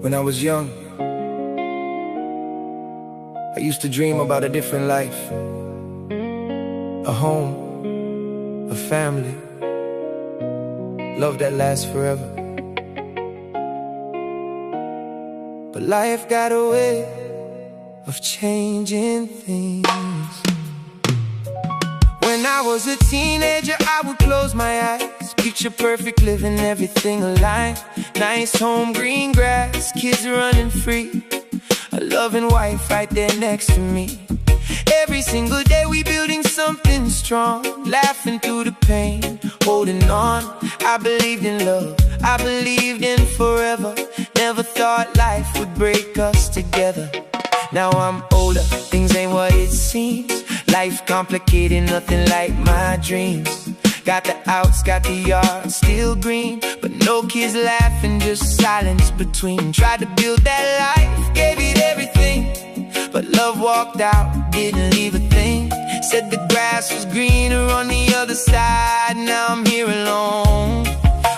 When I was young, I used to dream about a different life, a home, a family, love that lasts forever. But life got a way of changing things. When I was a teenager, I would close my eyes, picture perfect living, everything aligned. Nice home, green grass, kids running free, a loving wife right there next to me. Every single day we building something strong, laughing through the pain, holding on. I believed in love, I believed in forever. Never thought life would break us together. Now I'm older, things ain't what it seems. Life complicated, nothing like my dreams. Got the outs, got the yard, still green, but no kids laughing, just silence between. Tried to build that life, gave it everything, but love walked out, didn't leave a thing. Said the grass was greener on the other side. Now I'm here alone,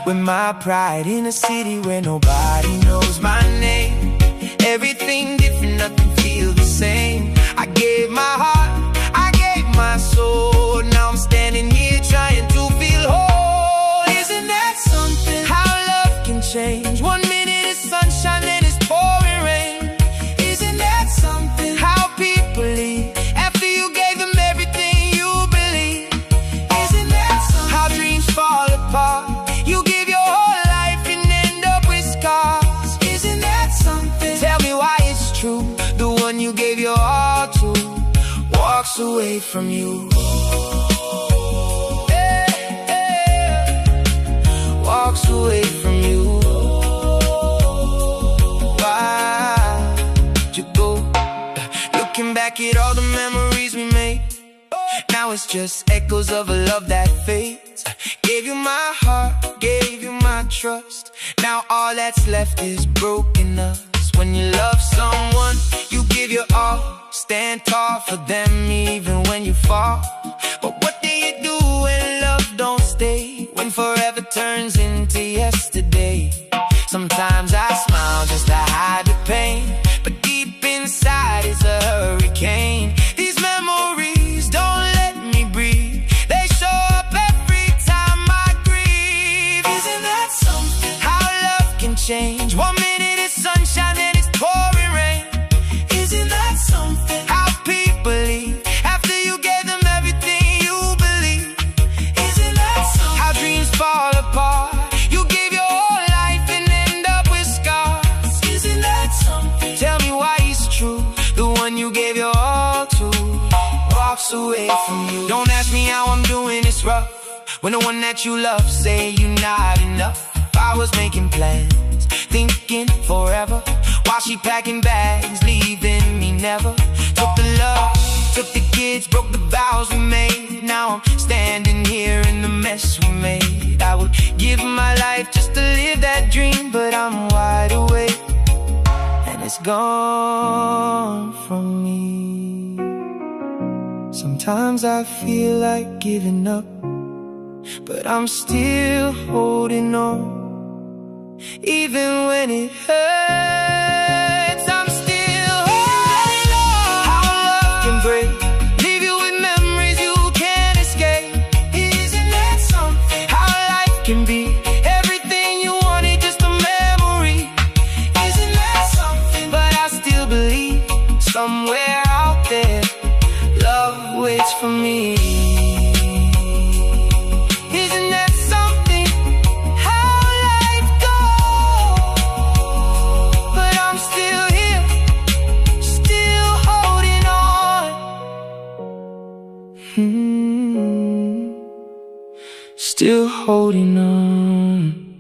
with my pride in a city where nobody knows my name. Everything different, nothing feels the same. I gave my heart, I gave my soul. Now I'm standing here trying to feel whole. Isn't that something? How love can change. 1 minute it's sunshine, then it's pouring rain. Isn't that something? How people leave after you gave them everything you believe. Isn't that something? How dreams fall apart, you give your whole life and end up with scars. Isn't that something? Tell me why it's true, the one you gave your all to walks away from you. Walks away from you. Why'd you go? Looking back at all the memories we made, now it's just echoes of a love that fades. Gave you my heart, gave you my trust. Now all that's left is brokenness. When you love someone, you give your all, stand tall for them even when you fall. But what do you do when love don't stay? When forever turns into yesterday? Sometimes I smile just to hide the pain, but deep inside it's a hurricane. These memories don't let me breathe, they show up every time I grieve. Isn't that something? How love can change. 1 minute it's sunshine, then it's pouring rain. Isn't that something? How people leave after you gave them everything you believe. Isn't that something? How dreams fall apart, you give your whole life and end up with scars. Isn't that something? Tell me why it's true, the one you gave your all to walks away from you. Don't ask me how I'm doing, it's rough when the one that you love say you're not enough. I was making plans, thinking forever, while she packing bags, leaving me never. Took the love, took the kids, broke the vows we made. Now I'm standing here in the mess we made. I would give my life just to live that dream, but I'm wide awake and it's gone from me. Sometimes I feel like giving up, but I'm still holding on. Even when it hurts, I'm still holding on. How love can break, leave you with memories you can't escape. Isn't that something? How life can be everything you wanted, just a memory. Isn't that something? But I still believe somewhere out there love waits for me. Still holding on.